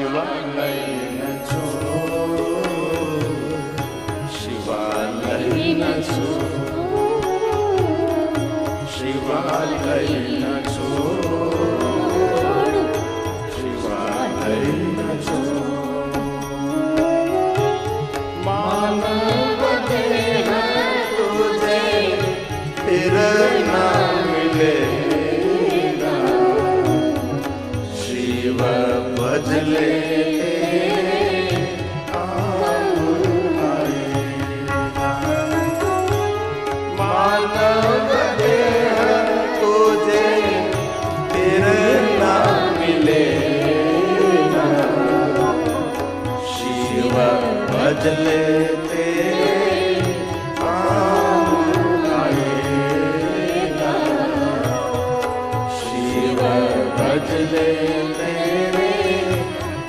શિવાલય ન છો, શિવાલય ન છો, શિવાલય ન છો, શિવાલય ન છો. मानव देह तुझे फिर ना मिलेगा, शिव भज ले मानव देह तुझे फिर ना मिलेगा, शिव भज लेते